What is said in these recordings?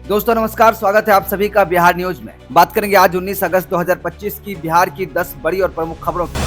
दोस्तों नमस्कार, स्वागत है आप सभी का बिहार न्यूज में। बात करेंगे आज 19 अगस्त 2025 की बिहार की 10 बड़ी और प्रमुख खबरों की।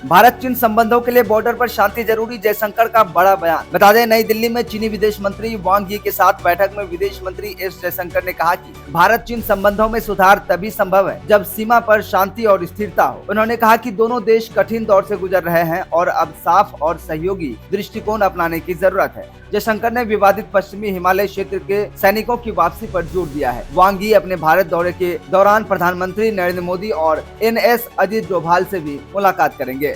भारत चीन संबंधों के लिए बॉर्डर पर शांति जरूरी, जयशंकर का बड़ा बयान। बता दें, नई दिल्ली में चीनी विदेश मंत्री वांग यी के साथ बैठक में विदेश मंत्री एस जयशंकर ने कहा कि भारत चीन संबंधों में सुधार तभी संभव है जब सीमा पर शांति और स्थिरता हो। उन्होंने कहा कि दोनों देश कठिन दौर से गुजर रहे हैं और अब साफ और सहयोगी दृष्टिकोण अपनाने की जरूरत है। जयशंकर ने विवादित पश्चिमी हिमालय क्षेत्र के सैनिकों की वापसी पर जोर दिया है। वांग यी अपने भारत दौरे के दौरान प्रधानमंत्री नरेंद्र मोदी और NS अजीत डोभाल से भी मुलाकात करेंगे।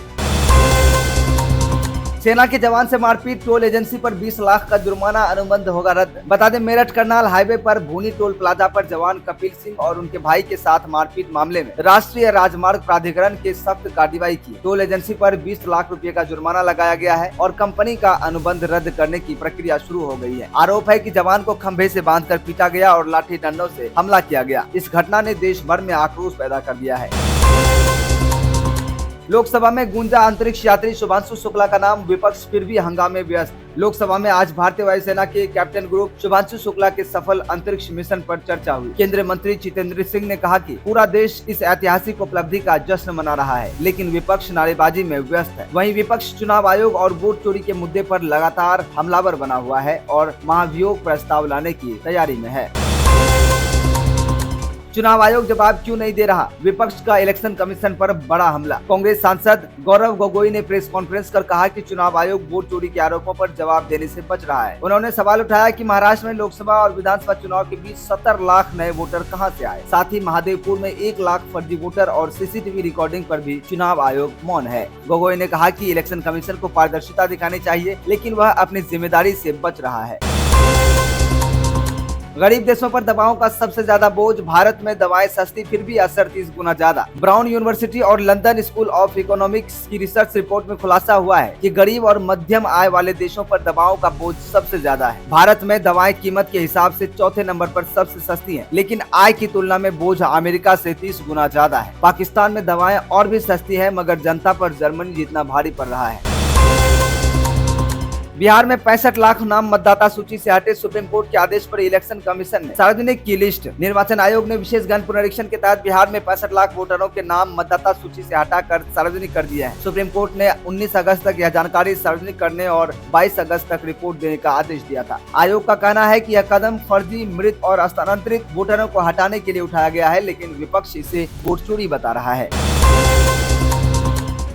सेना के जवान से मारपीट, टोल एजेंसी पर 20 लाख का जुर्माना, अनुबंध होगा रद्द। बता दें, मेरठ करनाल हाईवे पर भूनी टोल प्लाजा पर जवान कपिल सिंह और उनके भाई के साथ मारपीट मामले में राष्ट्रीय राजमार्ग प्राधिकरण के सख्त कार्रवाई की। टोल एजेंसी पर 20 लाख रुपए का जुर्माना लगाया गया है और कंपनी का अनुबंध रद्द करने की प्रक्रिया शुरू हो गई है। आरोप है कि जवान को खंभे से बांधकर पीटा गया और लाठी डंडों से हमला किया गया। इस घटना ने देश भर में आक्रोश पैदा कर दिया है। लोकसभा में गूंजा अंतरिक्ष यात्री शुभांशु शुक्ला का नाम, विपक्ष फिर भी हंगामे व्यस्त। लोकसभा में आज भारतीय वायुसेना के कैप्टन ग्रुप शुभांशु शुक्ला के सफल अंतरिक्ष मिशन पर चर्चा हुई। केंद्रीय मंत्री जितेंद्र सिंह ने कहा कि पूरा देश इस ऐतिहासिक उपलब्धि का जश्न मना रहा है, लेकिन विपक्ष नारेबाजी में व्यस्त है। वहीं विपक्ष चुनाव आयोग और वोट चोरी के मुद्दे पर लगातार हमलावर बना हुआ है और महाभियोग प्रस्ताव लाने की तैयारी में है। चुनाव आयोग जवाब क्यों नहीं दे रहा, विपक्ष का इलेक्शन कमीशन पर बड़ा हमला। कांग्रेस सांसद गौरव गोगोई ने प्रेस कॉन्फ्रेंस कर कहा कि चुनाव आयोग वोट चोरी के आरोपों पर जवाब देने से बच रहा है। उन्होंने सवाल उठाया कि महाराष्ट्र में लोकसभा और विधानसभा चुनाव के बीच 70 लाख नए वोटर कहां से आए। साथ ही महादेवपुर में 1 लाख फर्जी वोटर और CCTV रिकॉर्डिंग पर भी चुनाव आयोग मौन है। गोगोई ने कहा कि इलेक्शन कमीशन को पारदर्शिता दिखानी चाहिए, लेकिन वह अपनी जिम्मेदारी से बच रहा है। गरीब देशों पर दवाओं का सबसे ज्यादा बोझ, भारत में दवाएं सस्ती फिर भी असर 30 गुना ज्यादा। ब्राउन यूनिवर्सिटी और लंदन स्कूल ऑफ इकोनॉमिक्स की रिसर्च रिपोर्ट में खुलासा हुआ है कि गरीब और मध्यम आय वाले देशों पर दवाओं का बोझ सबसे ज्यादा है। भारत में दवाएं कीमत के हिसाब से चौथे नंबर पर सबसे सस्ती हैं, लेकिन आय की तुलना में बोझ अमेरिका से 30 गुना ज्यादा है। पाकिस्तान में दवाएं और भी सस्ती है, मगर जनता पर जर्मनी जितना भारी पड़ रहा है। बिहार में 65 लाख नाम मतदाता सूची से हटे, सुप्रीम कोर्ट के आदेश पर इलेक्शन कमीशन ने सार्वजनिक की लिस्ट। निर्वाचन आयोग ने विशेष गहन पुनरीक्षण के तहत बिहार में 65 लाख वोटरों के नाम मतदाता सूची से हटाकर सार्वजनिक कर दिया है। सुप्रीम कोर्ट ने 19 अगस्त तक यह जानकारी सार्वजनिक करने और 22 अगस्त तक रिपोर्ट देने का आदेश दिया था। आयोग का कहना है कि यह कदम फर्जी, मृत और स्थानांतरित वोटरों को हटाने के लिए उठाया गया है, लेकिन विपक्ष इसे वोट चोरी बता रहा है।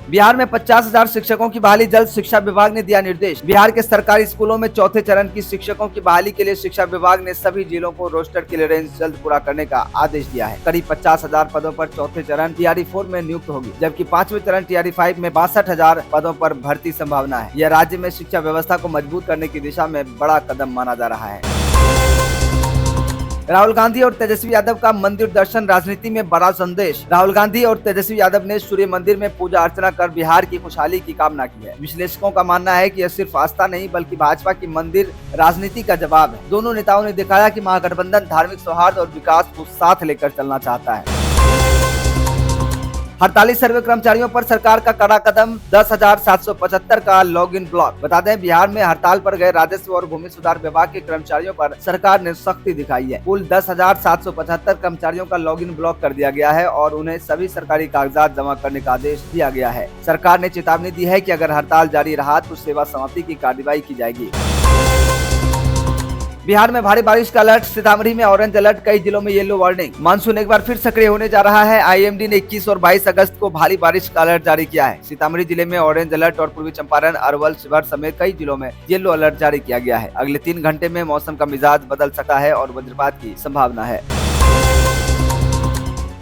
बिहार में 50,000 शिक्षकों की बहाली जल्द, शिक्षा विभाग ने दिया निर्देश। बिहार के सरकारी स्कूलों में चौथे चरण की शिक्षकों की बहाली के लिए शिक्षा विभाग ने सभी जिलों को रोस्टर क्लियरेंस जल्द पूरा करने का आदेश दिया है। करीब 50,000 पदों पर चौथे चरण TRE-4 में नियुक्त होगी, जबकि 5वें चरण TRE-5 में 62,000 पदों पर भर्ती संभावना है। यह राज्य में शिक्षा व्यवस्था को मजबूत करने की दिशा में बड़ा कदम माना जा रहा है। राहुल गांधी और तेजस्वी यादव का मंदिर दर्शन, राजनीति में बड़ा संदेश। राहुल गांधी और तेजस्वी यादव ने सूर्य मंदिर में पूजा अर्चना कर बिहार की खुशहाली की कामना की है। विश्लेषकों का मानना है कि यह सिर्फ आस्था नहीं बल्कि भाजपा की मंदिर राजनीति का जवाब है। दोनों नेताओं ने दिखाया कि महागठबंधन धार्मिक सौहार्द और विकास को साथ लेकर चलना चाहता है। हड़ताली सर्वे कर्मचारियों पर सरकार का कड़ा कदम, 10,775 का लॉगिन ब्लॉक। बता दें, बिहार में हड़ताल पर गए राजस्व और भूमि सुधार विभाग के कर्मचारियों पर सरकार ने सख्ती दिखाई है। कुल 10,775 कर्मचारियों का लॉगिन ब्लॉक कर दिया गया है और उन्हें सभी सरकारी कागजात जमा करने का आदेश दिया गया है। सरकार ने चेतावनी दी है कि अगर हड़ताल जारी रहा तो सेवा समाप्ति की कार्रवाई की जाएगी। बिहार में भारी बारिश का अलर्ट, सीतामढ़ी में ऑरेंज अलर्ट, कई जिलों में येलो वार्निंग। मानसून एक बार फिर सक्रिय होने जा रहा है। IMD ने 21 और 22 अगस्त को भारी बारिश का अलर्ट जारी किया है। सीतामढ़ी जिले में ऑरेंज अलर्ट और पूर्वी चंपारण, अरवल, शिवहर समेत कई जिलों में येलो अलर्ट जारी किया गया है। अगले 3 घंटे में मौसम का मिजाज बदल सकता है और वज्रपात की संभावना है।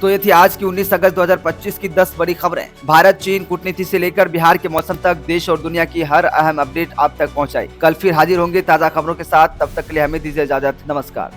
तो ये थी आज की 19 अगस्त 2025 की 10 बड़ी खबरें। भारत चीन कूटनीति से लेकर बिहार के मौसम तक देश और दुनिया की हर अहम अपडेट आप तक पहुंचाई। कल फिर हाजिर होंगे ताजा खबरों के साथ, तब तक के लिए हमें दीजिए इजाजत। नमस्कार।